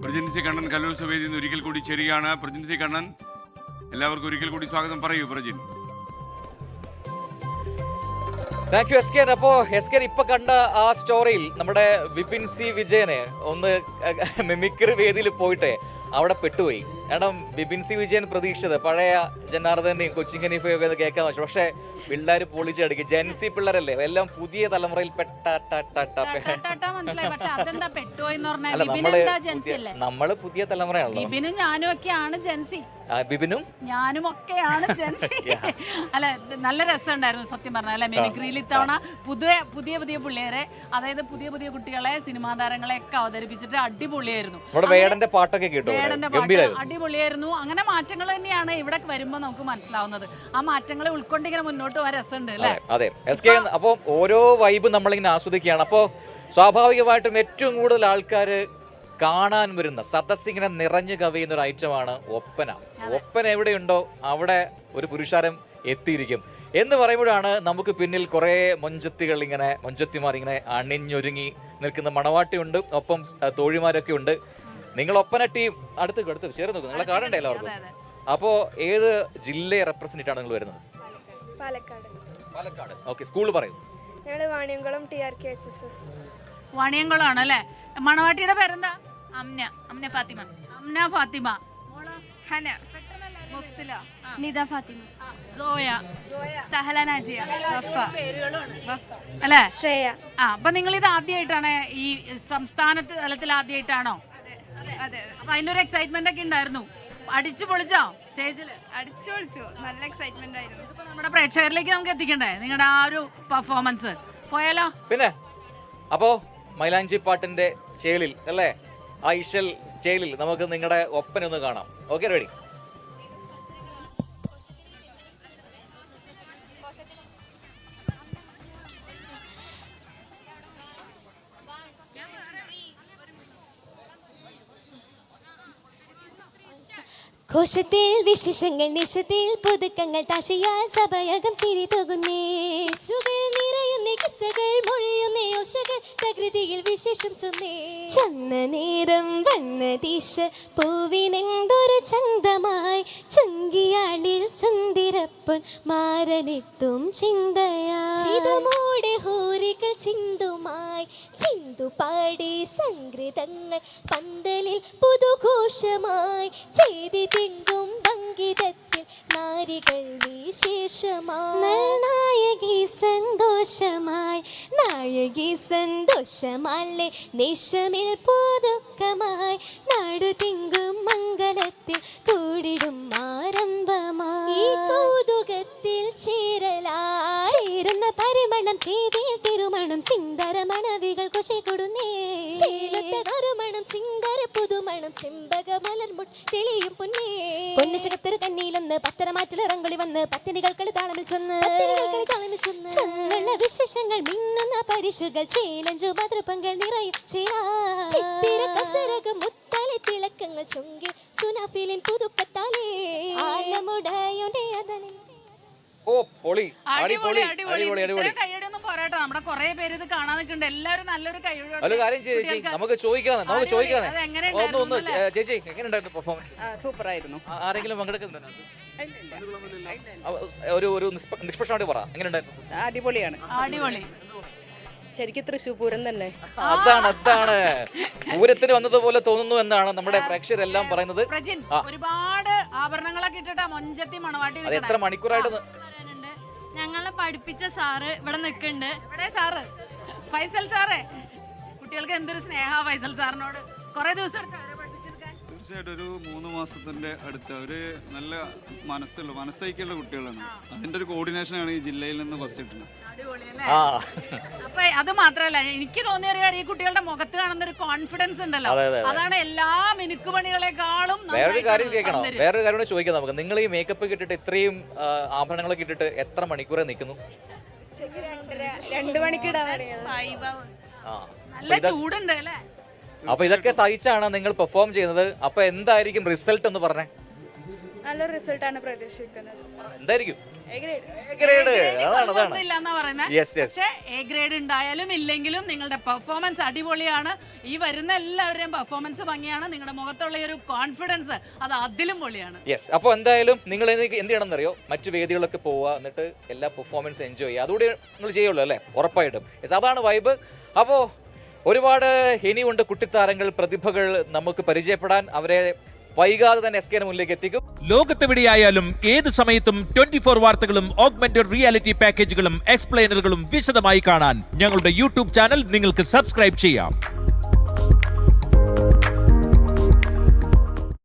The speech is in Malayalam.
പ്രജിൻസി കണ്ണൻ കലോത്സവ വേദിയിൽ നിന്ന് ഒരിക്കൽ കൂടി ചേരുകയാണ്. പ്രജിൻസി കണ്ണൻ, എല്ലാവർക്കും ഒരിക്കൽ കൂടി സ്വാഗതം. പറയൂ Prajin. Thank you S K. അപ്പോ എസ് കെ ഇപ്പൊ കണ്ട ആ സ്റ്റോറിയിൽ നമ്മുടെ വിപിൻ സി വിജയനെ ഒന്ന് മിമിക്രി വേദിയിൽ പോയിട്ട് അവിടെ പെട്ടുപോയി. കാരണം വിപിൻ സി വിജയൻ പ്രതീക്ഷിച്ചത് പഴയ ജനാർദ്ദനെയും കൊച്ചിൻ ഹനീഫയും ഒക്കെ കേൾക്കാൻ പറ്റും. പക്ഷെ പിള്ളേർ പൊളിച്ചടുക്കി. ജെൻസി പിള്ളേരല്ലേ, എല്ലാം പുതിയ തലമുറയിൽ നമ്മള് പുതിയ തലമുറയാണല്ലോ. ബിബിനും ഞാനും ഒക്കെയാണ് ജെൻസി. ബിബിനും ഞാനും ഒക്കെയാണ് ജെൻസി. അല്ല, നല്ല രസമുണ്ടായിരുന്നു സത്യം പറഞ്ഞാൽ. അല്ലെ, മിമിക്രിയിൽ ഇത്തവണ പുതിയ പുതിയ പിള്ളേരെ, അതായത് പുതിയ കുട്ടികളെ, സിനിമാ താരങ്ങളെ ഒക്കെ അവതരിപ്പിച്ചിട്ട് അടിപൊളിയായിരുന്നു. വേടന്റെ പാട്ടൊക്കെ കേട്ടു, അടിപൊളിയായിരുന്നു. അങ്ങനെ മാറ്റങ്ങൾ തന്നെയാണ് ഇവിടെ വരുമ്പോ നമുക്ക് മനസ്സിലാവുന്നത്. ആ മാറ്റങ്ങളെ ഉൾക്കൊണ്ടിങ്ങനെ മുന്നോട്ട് പോകാൻ രസമുണ്ട് അല്ലേ? അതെ. അപ്പൊ ഓരോ വൈബ് നമ്മളിങ്ങനെ ആസ്വദിക്കുകയാണ്. അപ്പോ സ്വാഭാവികമായിട്ടും ഏറ്റവും കൂടുതൽ ആൾക്കാര് കാണാൻ വരുന്ന, സദസ്സിങ്ങനെ നിറഞ്ഞു കവിയുന്ന ഒരു ഐറ്റമാണ് ഒപ്പന. ഒപ്പന എവിടെയുണ്ടോ അവിടെ ഒരു പുരുഷാരം എത്തിയിരിക്കും എന്ന് പറയുമ്പോഴാണ് നമുക്ക് പിന്നിൽ കുറെ മൊഞ്ചത്തിമാർ ഇങ്ങനെ അണിഞ്ഞൊരുങ്ങി നിൽക്കുന്ന മണവാട്ടിയുണ്ട്, ഒപ്പം തോഴിമാരൊക്കെ ഉണ്ട്. നിങ്ങൾ ഒപ്പന ടീം അടുത്ത് ചേർന്ന് നോക്കും, നിങ്ങളെ കാണണ്ടേ എല്ലാവർക്കും. അപ്പോ ഏത് ജില്ലയെ റെപ്രസെന്റ് ആണ് നിങ്ങൾ വരുന്നത്? പാലക്കാട്. ഓക്കെ, സ്കൂൾ പറയൂ. വാണിയംകുളം TRKHSS. വാണിയംകുളം ആണ് അല്ലേ? മണവാട്ടിയുടെ പേരെന്താ? അമ്ന ഫാത്തിമ. ഹന, മുഫ്സില, നിദ ഫാത്തിമ, സോയ, സഹല നാജിയ, വഫ, അല്ലേ? ശ്രേയ. അപ്പൊ നിങ്ങൾ ഇത് ആദ്യമായിട്ടാണ് ഈ സംസ്ഥാന തലത്തിൽ ആദ്യമായിട്ടാണോ? അതെ. അപ്പൊ അതിന്റെ ഒരു എക്സൈറ്റ്മെന്റ് ഒക്കെ ഉണ്ടായിരുന്നു. അടിച്ചു പൊളിച്ചോ സ്റ്റേജില്? അടിച്ചു പൊളിച്ചു, നല്ല എക്സൈറ്റ്മെന്റ് ആയിരുന്നു. ഇപ്പൊ നമ്മുടെ പ്രേക്ഷകരിലേക്ക് നമുക്ക് എത്തിക്കണ്ടേ നിങ്ങളുടെ ആ ഒരു പെർഫോമൻസ്? പോയാലോ? പിന്നെ അപ്പോ മൈലാഞ്ചി പാട്ടിന്റെ ചേലിൽ അല്ലേ, ആ ഇശൽ ചേലിൽ നമുക്ക് നിങ്ങളുടെ ഒപ്പന ഒന്ന് കാണാം. Okay, ready? കോശത്തിൽ വിശേഷങ്ങൾ, നിശത്തിൽ പുതുക്കങ്ങൾ, താശയാൽ സഭയകം ചിരി തൊകുന്നേ. സുകൾ നിറയുന്നേ, കിസ്സകൾ മൊഴിയുന്നേ, ഓശകൾ പ്രകൃതിയിൽ വിശേഷം ചൊന്നേ. ചന്ന നേരം വന്ന ദിശ പൂവിനെന്തൊരു ചന്തമായി, ചങ്കിയാളിൽ ചുന്തിരപ്പൻ മാരനെത്തും ചിന്തയാമൂടെ ഹോരികൾ ചിന്തുമായി, ചിന്തുപാടി സംഗീതങ്ങൾ പന്തലിൽ പുതുഘോഷമായി, ചെയ്തി തിങ്കും ഭംഗിതത്തിൽ നാരികൾ വിശേഷമായി. നായകി സന്തോഷമല്ലേ, നിശമിൽ പുതുക്കമായി, നാടു തിങ്കും മംഗളത്തിൽ കൂടിടും ആരംഭമായി. ഈ കൗതുകത്തിൽ ചേരുന്ന പരിമളം, ചെയ്തിൽ തിരുമണം, ചിന്തര മണവികൾ കൊശി കൊടുന്നേ. ചേലത്തരുമണം, ചിന്തര പുതുമണം, ചെമ്പക മലർമുട്ട് തെളിയും പൊന്നേ. പൊന്നശകത്തൊരു കന്നിയിലൊന്ന് പത്തരമാറ്റിലിറങ്ങുളി വന്ന് പത്തിനികൾ കളി താളമിൽ ചെന്ന് ചന്നുള്ള വിശേഷങ്ങൾ, മിന്നുന്ന പരിശുകൾ, ചേലഞ്ചു ഭദ്രപ്പങ്ങൾ നിറയും ചിത്തിര മുത്താലി തിളക്കങ്ങൾ, ചൊങ്കി സുനാഫിലിൻ പുതുക്കത്താലേ ആലമുടയോടെ അതനിൽ. ഓ, പൊളി, അടിപൊളി. കൈയടിയൊന്നും പോരാട്ടോ, നമ്മുടെ കുറെ പേര് ഇത് കാണാൻ നിൽക്കുന്നുണ്ട്. എല്ലാവരും നല്ലൊരു കൈയടി. ഒരു കാര്യം ചേച്ചി, നമുക്ക് ചോദിക്കാം. ഒന്ന് ചേച്ചി, എങ്ങനെയുണ്ടായിരുന്നു പെർഫോമൻസ്? സൂപ്പർ ആയിരുന്നു. ആരെങ്കിലും പങ്കെടുക്കുന്നുണ്ടോ? ഒരു നിഷ്പക്ഷമായിട്ട് പറ, എങ്ങനെയുണ്ടായിരുന്നു? അടിപൊളിയാണ്. അടിപൊളി. ശരിക്കും തൃശ്ശൂർ പൂരം തന്നെ. അതാണ് പൂരത്തിന് വന്നതുപോലെ തോന്നുന്നു എന്നാണ് നമ്മുടെ പ്രേക്ഷകരെല്ലാം പറയുന്നത്. ഒരുപാട് ആഭരണങ്ങളൊക്കെ ഇട്ടിട്ടാ മൊഞ്ചത്തി മണവാട്ടി. അത് എത്ര മണിക്കൂറായിട്ട്? ഞങ്ങളെ പഠിപ്പിച്ച സാറ് ഇവിടെ നിൽക്കുന്നുണ്ട്. ഇവിടെ സാറ്, ഫൈസൽ സാറേ. കുട്ടികൾക്ക് എന്തൊരു സ്നേഹ ഫൈസൽ സാറിനോട്. കുറെ ദിവസം എടുത്ത് തീർച്ചയായിട്ടും ഒരു 3 മാസത്തിന്റെ അടുത്ത് ഒരു നല്ല മനസ്സൈക്കുള്ള കുട്ടികളാണ്. അതിന്റെ ഒരു കോർഡിനേഷനാണ് ഈ ജില്ലയിൽ നിന്ന് ഫസ്റ്റ് കിട്ടുന്നത്. അപ്പൊ അത് മാത്രല്ല, എനിക്ക് തോന്നിയ ഒരു കാര്യം, ഈ കുട്ടികളുടെ മുഖത്ത് കാണുന്ന ഒരു കോൺഫിഡൻസ് ഉണ്ടല്ലോ, അതാണ് എല്ലാ മിനുക്കുപണികളെക്കാളും. വേറൊരു കാര്യം ചോദിക്കാം നമുക്ക്. നിങ്ങൾ ഈ മേക്കപ്പ് ഇട്ടിട്ട്, ഇത്രയും ആഭരണങ്ങളൊക്കെ ഇട്ടിട്ട് എത്ര മണിക്കൂറെ നിൽക്കുന്നു? 2 മണിക്കൂർ. നല്ല ചൂടുണ്ട് അല്ലേ? അപ്പൊ ഇതൊക്കെ സഹിച്ചാണ് നിങ്ങൾ പെർഫോം ചെയ്യുന്നത്. അപ്പൊ എന്തായിരിക്കും റിസൾട്ട് എന്ന് പറഞ്ഞേ? നല്ലൊരു റിസൾട്ടാണ് പ്രതീക്ഷിക്കുന്നത്. എന്തായിരിക്കും A grade. ഗ്രേഡ്? അതാണ് ഇല്ലാന്നാ പറയുന്നത്. Yes yes. പക്ഷേ എ ഗ്രേഡ് ഉണ്ടായാലും ഇല്ലെങ്കിലും നിങ്ങളുടെ പെർഫോമൻസ് അടിപൊളിയാണ്. ഈ വരുന്ന എല്ലാവരുടെയും പെർഫോമൻസ് ഭംഗിയാണ്. നിങ്ങളുടെ മുഖത്തുള്ള ഈ ഒരു കോൺഫിഡൻസ് അത് അതിലും പൊളിയാണ്. യെസ്. അപ്പോൾ എന്തായാലും നിങ്ങൾ എന്ത് ചെയ്യണമെന്നറിയോ, മറ്റു വേദികളൊക്കെ പോവുക, എന്നിട്ട് എല്ലാ പെർഫോമൻസ് എൻജോയ് ചെയ്യുക. അതുകൂടി നിങ്ങൾ ചെയ്യുള്ളൂ അല്ലേ? ഉറപ്പായിട്ടും. യെസ്, അതാണ് വൈബ്. അപ്പോൾ ഒരുപാട് ഇനിയുണ്ട് കുട്ടിത്താരങ്ങൾ, പ്രതിഭകൾ നമുക്ക് പരിചയപ്പെടാൻ. അവരെ വൈകാതെ തന്നെ SKN മുന്നിലേക്ക് എത്തിക്കും. ലോകത്തെവിടെയായാലും ഏത് സമയത്തും 24 വാർത്തകളും ഓഗ്മെന്റഡ് റിയാലിറ്റി പാക്കേജുകളും എക്സ്പ്ലെയിനറുകളും വിശദമായി കാണാൻ ഞങ്ങളുടെ യൂട്യൂബ് ചാനൽ നിങ്ങൾക്ക് സബ്സ്ക്രൈബ് ചെയ്യാം.